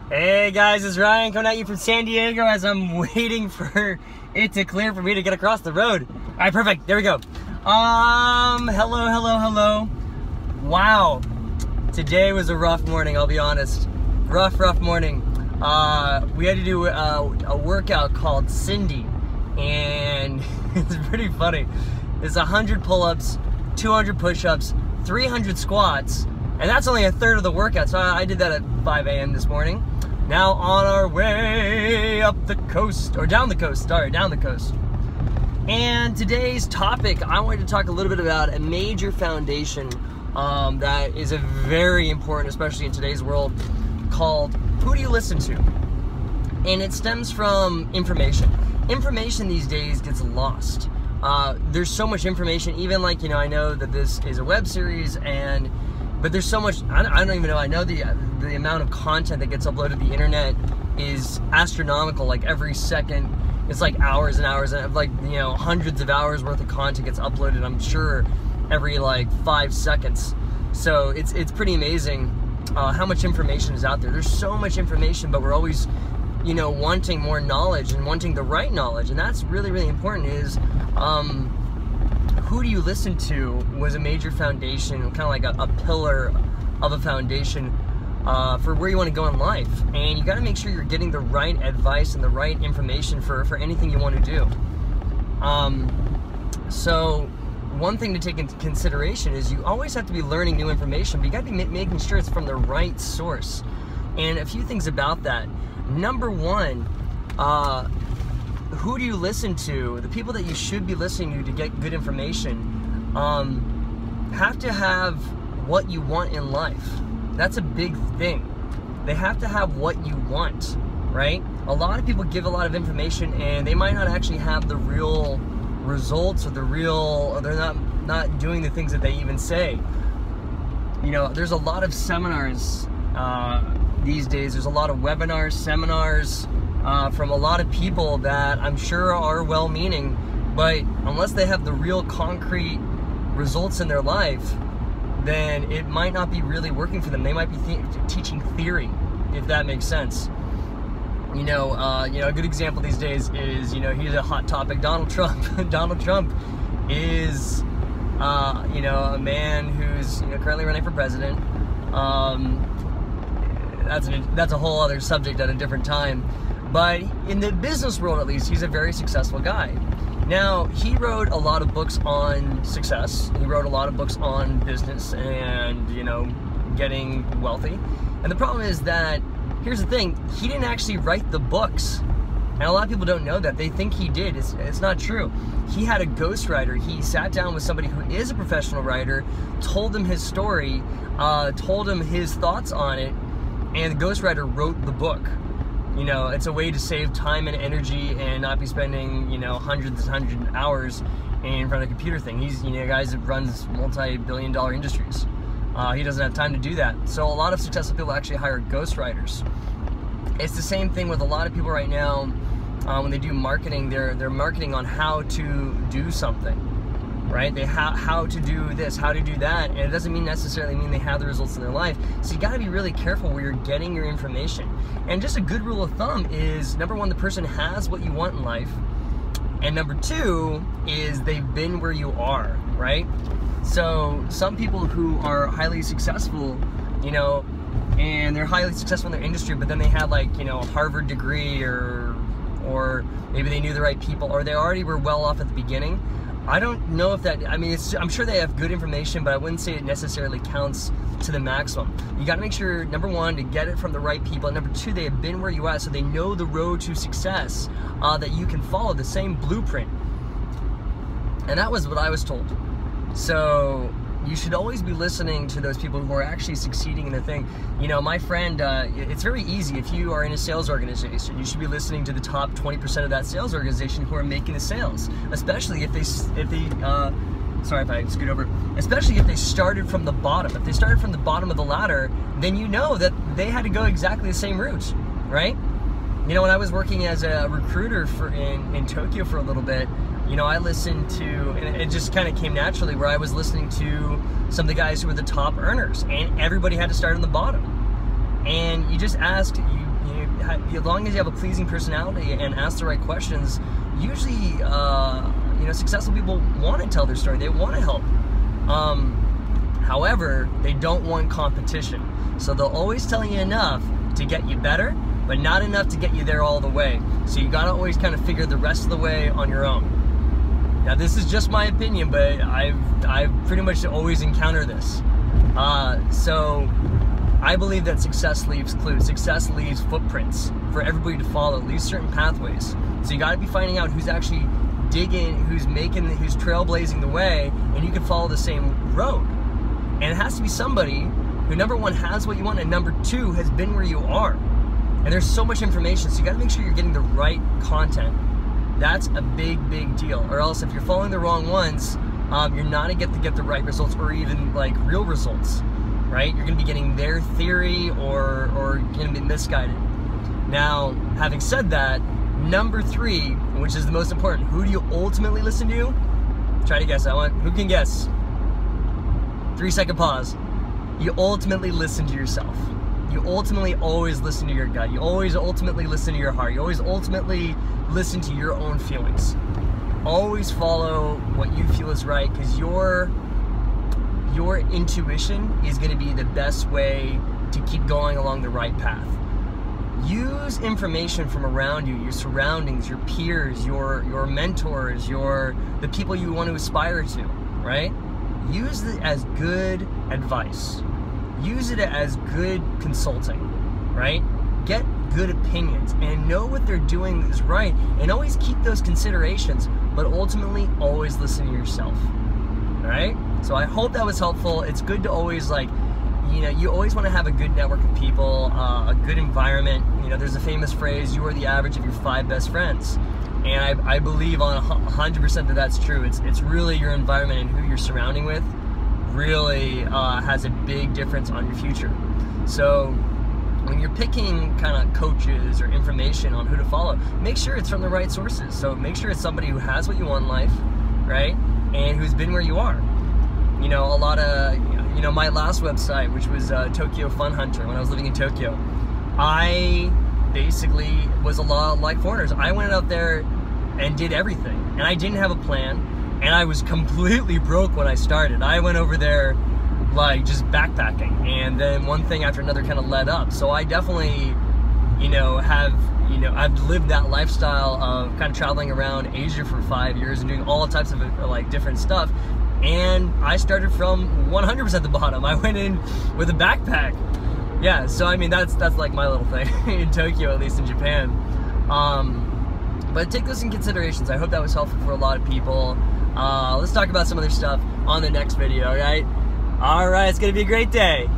Hey guys, it's Ryan coming at you from San Diego as I'm waiting for it to clear for me to get across the road. All right, perfect. There we go. Hello. Wow. Today was a rough morning, I'll be honest. Rough morning. We had to do a workout called Cindy, and it's pretty funny. It's 100 pull-ups, 200 push-ups, 300 squats, and that's only a third of the workout. So I did that at 5 a.m. this morning. Now on our way up the coast, or down the coast, down the coast. And today's topic, I wanted to talk a little bit about a major foundation that is a very important, especially in today's world, called who do you listen to? And it stems from information. Information these days gets lost. There's so much information, even like, I know that this is a web series, but there's so much, I don't even know, I know the amount of content that gets uploaded to the internet is astronomical. Like every second, it's like hours and hours, and like, hundreds of hours worth of content gets uploaded, I'm sure, every like 5 seconds. So it's pretty amazing how much information is out there. There's so much information, but we're always, wanting more knowledge and wanting the right knowledge. And that's really, really important is, who do you listen to was a major foundation, kind of like a pillar of a foundation for where you want to go in life. And you got to make sure you're getting the right advice and the right information for anything you want to do. So one thing to take into consideration is you always have to be learning new information, but you got to be making sure it's from the right source. And a few things about that. Number one, who do you listen to? The people that you should be listening to get good information have to have what you want in life. That's a big thing. They have to have what you want, right? A lot of people give a lot of information and they might not actually have the real results or they're not doing the things that they even say. There's a lot of seminars these days. There's a lot of webinars, seminars, from a lot of people that I'm sure are well-meaning, but unless they have the real concrete results in their life, then it might not be really working for them. They might be teaching theory, if that makes sense. A good example these days is, he's a hot topic, Donald Trump. Donald Trump is, a man who's, currently running for president. That's a whole other subject at a different time. But in the business world, at least, he's a very successful guy. Now, he wrote a lot of books on success. He wrote a lot of books on business and, getting wealthy. And the problem is that, here's the thing, he didn't actually write the books. And a lot of people don't know that. They think he did. It's not true. He had a ghostwriter. He sat down with somebody who is a professional writer, told him his story, told him his thoughts on it, and the ghostwriter wrote the book. It's a way to save time and energy and not be spending, hundreds of hours in front of a computer thing. He's, guys that runs multi-billion-dollar industries. He doesn't have time to do that. So a lot of successful people actually hire ghostwriters. It's the same thing with a lot of people right now. When they do marketing, they're marketing on how to do something, right? How to do this, how to do that, and it doesn't necessarily mean they have the results in their life. So you got to be really careful where you're getting your information. And just a good rule of thumb is, number one, the person has what you want in life, and number two is they've been where you are, right? So some people who are highly successful, and they're highly successful in their industry, but then they had like, a Harvard degree or maybe they knew the right people, or they already were well off at the beginning. I don't know if that, I'm sure they have good information, but I wouldn't say it necessarily counts to the maximum. You got to make sure, number one, to get it from the right people, and number two, they have been where you are, so they know the road to success, that you can follow the same blueprint. And that was what I was told. So you should always be listening to those people who are actually succeeding in their thing. My friend, it's very easy. If you are in a sales organization, you should be listening to the top 20% of that sales organization who are making the sales, especially if they sorry if I scoot over, especially if they started from the bottom. If they started from the bottom of the ladder, then you know that they had to go exactly the same route, right? When I was working as a recruiter in Tokyo for a little bit, I listened to, and it just kind of came naturally, where I was listening to some of the guys who were the top earners, and everybody had to start on the bottom. And you just asked, as long as you have a pleasing personality and ask the right questions, usually, you know, successful people want to tell their story. They want to help. However, they don't want competition. So they'll always tell you enough to get you better, but not enough to get you there all the way. So you gotta always kind of figure the rest of the way on your own. Now, this is just my opinion, but I've pretty much always encountered this. So I believe that success leaves clues. Success leaves footprints for everybody to follow. It leaves certain pathways. So you got to be finding out who's actually digging, who's trailblazing the way, and you can follow the same road. And it has to be somebody who, number one, has what you want, and number two, has been where you are. And there's so much information, so you got to make sure you're getting the right content. That's a big, big deal. Or else, if you're following the wrong ones, you're not going to get the right results, or even like real results, right? You're going to be getting their theory, or going to be misguided. Now, having said that, number three, which is the most important, who do you ultimately listen to? Try to guess that one. Who can guess? 3-second pause. You ultimately listen to yourself. You ultimately always listen to your gut. You always ultimately listen to your heart. You always ultimately listen to your own feelings. Always follow what you feel is right, because your intuition is going to be the best way to keep going along the right path. Use information from around you, your surroundings, your peers, your mentors, the people you want to aspire to, right? Use it as good advice. Use it as good consulting, right? Get good opinions and know what they're doing is right, and always keep those considerations, but ultimately always listen to yourself, all right? So I hope that was helpful. It's good to always, like, you know, you always want to have a good network of people, a good environment. You know, there's a famous phrase, you are the average of your 5 best friends. And I believe on 100% that that's true. It's really your environment and who you're surrounding with really has a big difference on your future. So when you're picking kind of coaches or information on who to follow, make sure it's from the right sources. So make sure it's somebody who has what you want in life, right? And who's been where you are. You know, a lot of, you know, my last website, which was Tokyo Fun Hunter, when I was living in Tokyo, I basically was a lot like foreigners. I went out there and did everything, and I didn't have a plan, and I was completely broke when I started. I went over there like just backpacking, and then one thing after another kind of led up. So I definitely, you know, I've lived that lifestyle of kind of traveling around Asia for 5 years and doing all types of like different stuff. And I started from 100% the bottom. I went in with a backpack. Yeah, so I mean, that's like my little thing in Tokyo, at least in Japan. But take those in considerations. I hope that was helpful for a lot of people. Let's talk about some other stuff on the next video, right? All right, it's gonna be a great day.